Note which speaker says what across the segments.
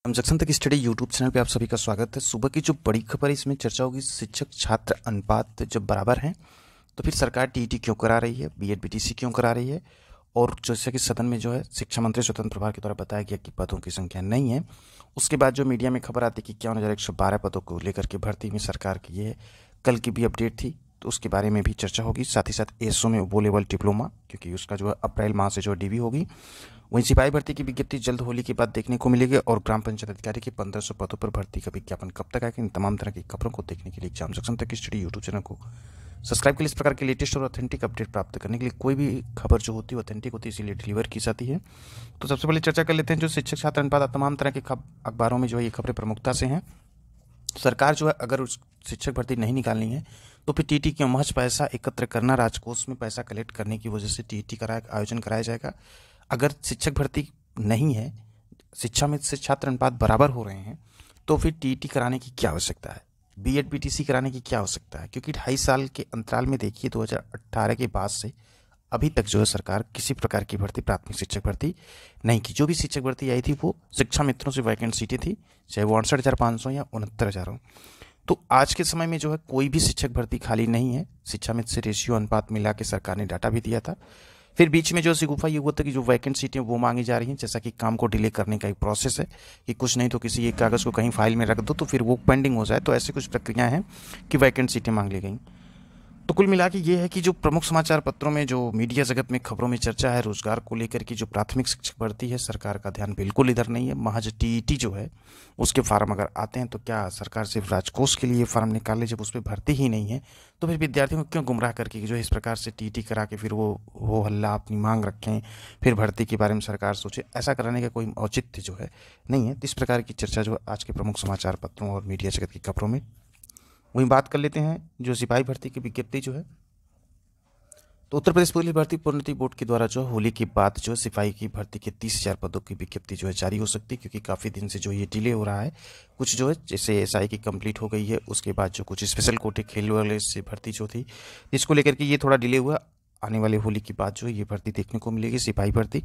Speaker 1: हम जंक्शन तक study YouTube channel पे आप सभी का स्वागत है। सुबह की जो बड़ी खबर है इसमें चर्चा होगी, शिक्षक छात्र अनुपात जब बराबर हैं तो फिर सरकार टीईटी क्यों करा रही है, बीएड बीटीसी क्यों करा रही है। और जैसे कि सदन में जो है शिक्षा मंत्री स्वतंत्र प्रभार के द्वारा बताया गया कि पदों की संख्या नहीं है। उसके बाद जो मीडिया में खबर आती है कि 51,112 पदों को लेकर के भर्ती में सरकार की ये कल की भी अपडेट थी, तो उसके बारे में भी चर्चा होगी। साथ ही साथ एसओ में वो लेवल डिप्लोमा, क्योंकि उसका जो है अप्रैल माह से जो डीबी होगी। वहीं सिपाही भर्ती की विज्ञप्ति जल्द होली के बाद देखने को मिलेगी और ग्राम पंचायत अधिकारी के 1500 पदों पर भर्ती का विज्ञापन कब तक आएगा। इन तमाम तरह की खबरों को देखने के लिए एग्जाम जंक्शन तक स्टडी यूट्यूब चैनल को सब्सक्राइब के लिए, इस प्रकार के लेटेस्ट और ऑथेंटिक अपडेट प्राप्त करने के लिए कोई भी खबर जो होती है ऑथेंटिक होती है, इसीलिए डिलीवर की जाती है। तो सबसे पहले चर्चा कर लेते हैं जो शिक्षक छात्र अनुपात, तमाम तरह के अखबारों में जो है ये खबरें प्रमुखता से हैं। सरकार जो है अगर उस शिक्षक भर्ती नहीं निकालनी है तो फिर टीटी क्यों, महज पैसा एकत्र करना, राजकोष में पैसा कलेक्ट करने की वजह से टीटी आयोजन कराया जाएगा। अगर शिक्षक भर्ती नहीं है, शिक्षा में से छात्र अनुपात बराबर हो रहे हैं, तो फिर टीटी कराने की क्या आवश्यकता है, बीएड बीटीसी कराने की क्या आवश्यकता है। क्योंकि 2.5 साल के अंतराल में देखिए 2018 के बाद से अभी तक जो है सरकार किसी प्रकार की भर्ती, प्राथमिक शिक्षक भर्ती नहीं की। जो भी शिक्षक भर्ती आई थी वो शिक्षा मित्रों से वैकेंट सीटें थी, चाहे वो 68,500 या 69,000 हो। तो आज के समय में जो है कोई भी शिक्षक भर्ती खाली नहीं है। शिक्षा मित्र से रेशियो अनुपात मिला के सरकार ने डाटा भी दिया था। फिर बीच में जो सिगुफा ये हुआ था कि जो वैकेंट सीटें वो मांगी जा रही हैं, जैसा कि काम को डिले करने का एक प्रोसेस है कि कुछ नहीं तो किसी एक कागज़ को कहीं फाइल में रख दो तो फिर वो पेंडिंग हो जाए। तो ऐसी कुछ प्रक्रियाएं हैं कि वैकेंट सीटें मांग ली गई। तो कुल मिला के ये है कि जो प्रमुख समाचार पत्रों में, जो मीडिया जगत में खबरों में चर्चा है रोजगार को लेकर की, जो प्राथमिक शिक्षक भर्ती है, सरकार का ध्यान बिल्कुल इधर नहीं है। महज टीईटी जो है उसके फार्म अगर आते हैं तो क्या सरकार सिर्फ राजकोष के लिए फार्म निकाल ले, जब उस पर भर्ती ही नहीं है तो फिर विद्यार्थियों को क्यों गुमराह करके जो है इस प्रकार से टीईटी करा के फिर वो हल्ला अपनी मांग रखें, फिर भर्ती के बारे में सरकार सोचे। ऐसा कराने का कोई औचित्य जो है नहीं है। इस प्रकार की चर्चा जो आज के प्रमुख समाचार पत्रों और मीडिया जगत की खबरों में। वहीं बात कर लेते हैं जो सिपाही भर्ती की विज्ञप्ति जो है, तो उत्तर प्रदेश पुलिस भर्ती प्रोन्नति बोर्ड के द्वारा जो होली के बाद जो सिपाही की भर्ती के 30,000 पदों की विज्ञप्ति जो है जारी हो सकती है, क्योंकि काफ़ी दिन से जो ये डिले हो रहा है। कुछ जो है जैसे एसआई की कंप्लीट हो गई है, उसके बाद जो कुछ स्पेशल कोटे खेल वाले से भर्ती जो थी, इसको लेकर के ये थोड़ा डिले हुआ। आने वाले होली के बाद जो है ये भर्ती देखने को मिलेगी, सिपाही भर्ती।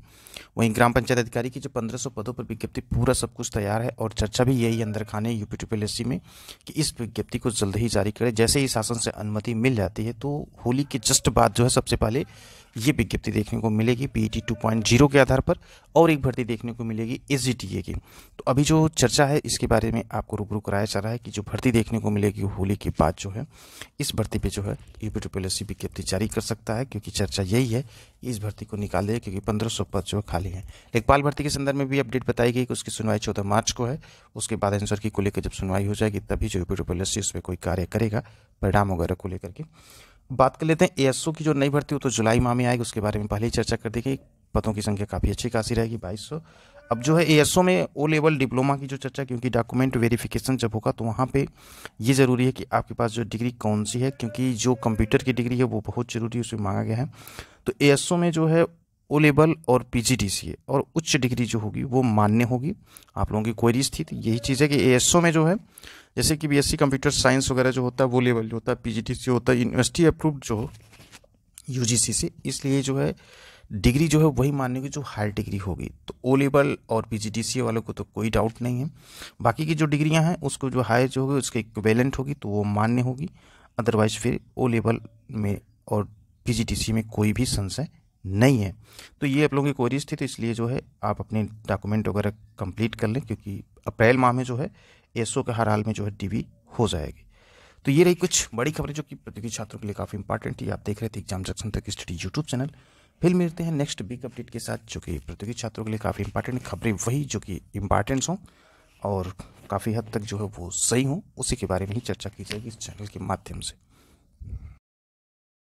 Speaker 1: वहीं ग्राम पंचायत अधिकारी की जो 1500 पदों पर विज्ञप्ति, पूरा सब कुछ तैयार है और चर्चा भी यही अंदर खाने यूपी ट्रिपल में कि इस विज्ञप्ति को जल्द ही जारी करे। जैसे ही शासन से अनुमति मिल जाती है तो होली के जस्ट बाद जो है सबसे पहले ये विज्ञप्ति देखने को मिलेगी पीईटी 2.0 के आधार पर, और एक भर्ती देखने को मिलेगी एसजीटीए की। तो अभी जो चर्चा है इसके बारे में आपको रूबरू कराया जा रहा है कि जो भर्ती देखने को मिलेगी होली के बाद जो है इस भर्ती पे जो है यूपी ट्रिपल विज्ञप्ति जारी कर सकता है, क्योंकि चर्चा यही है इस भर्ती को निकाल दे, क्योंकि 1500 पद जो खाली हैं। लेखपाल भर्ती के संदर्भ में भी अपडेट बताई गई कि उसकी सुनवाई 14 मार्च को है। उसके बाद आंसर की को लेकर जब सुनवाई हो जाएगी तभी जो यूपी ट्रिपल उस पर कोई कार्य करेगा, परिणाम वगैरह को लेकर के। बात कर लेते हैं एएसओ की जो नई भर्ती हो तो जुलाई माह में आएगी, उसके बारे में पहले ही चर्चा कर दी गई। पदों की संख्या काफ़ी अच्छी खासी रहेगी, 2200। अब जो है एएसओ में ओ लेवल डिप्लोमा की जो चर्चा, क्योंकि डॉक्यूमेंट वेरिफिकेशन जब होगा तो वहाँ पे ये ज़रूरी है कि आपके पास जो डिग्री कौन सी है, क्योंकि जो कंप्यूटर की डिग्री है वो बहुत ज़रूरी है, उसमें मांगा गया है। तो एएसओ में जो है ओ लेवल और पीजीडीसीए और उच्च डिग्री जो होगी वो मान्य होगी। आप लोगों की क्वेरीज थी तो यही चीज़ है कि एएसओ में जो है जैसे कि बीएससी कंप्यूटर साइंस वगैरह जो होता है वो लेवल जो होता है, पीजीडीसी होता है यूनिवर्सिटी अप्रूव्ड जो हो यूजीसी से, इसलिए जो है डिग्री जो है वही मान्य होगी जो हायर डिग्री होगी। तो ओ लेवल और पीजीडीसी वालों को तो कोई डाउट नहीं है। बाकी की जो डिग्रियां हैं उसको जो हायर जो होगी उसके इक्विवेलेंट होगी तो वो मान्य होगी। अदरवाइज फिर ओ लेवल में और पीजीडीसी में कोई भी संशय नहीं है। तो ये आप लोगों की क्वेरीज थी, तो इसलिए जो है आप अपने डॉक्यूमेंट वगैरह कंप्लीट कर लें, क्योंकि अप्रैल माह में जो है एसओ के हर हाल में जो है डीबी हो जाएगी। तो ये रही कुछ बड़ी खबरें जो कि प्रतियोगी छात्रों के लिए काफ़ी इंपॉर्टेंट थी। आप देख रहे थे एग्जाम जंक्शन तक स्टडी यूट्यूब चैनल। फिर मिलते हैं नेक्स्ट बिग अपडेट के साथ, जो कि प्रतियोगी छात्रों के लिए काफ़ी इंपॉर्टेंट खबरें, वही जो कि इंपॉर्टेंट्स हों और काफ़ी हद तक जो है वो सही हों, उसी के बारे में ही चर्चा की जाएगी इस चैनल के माध्यम से।